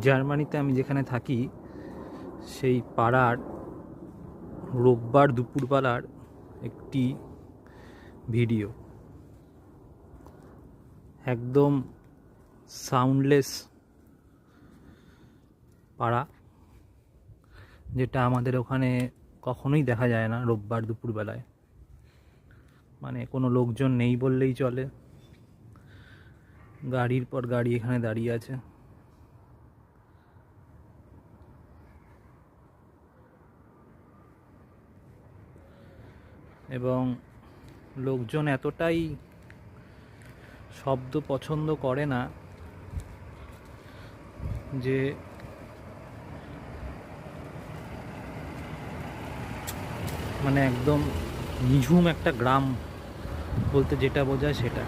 জার্মানিতে আমি যেখানে থাকি সেই পাড়ার রোববার দুপুরবেলার একটি ভিডিও, একদম সাউন্ডলেস পাড়া, যেটা আমাদের ওখানে কখনোই দেখা যায় না রোববার দুপুরবেলায়। মানে কোনো লোকজন নেই বললেই চলে, গাড়ির পর গাড়ি এখানে দাঁড়িয়ে আছে। এবং লোকজন এতটাই শব্দ পছন্দ করে না যে মানে একদম নিঝুম একটা গ্রাম বলতে যেটা বোঝায় সেটা।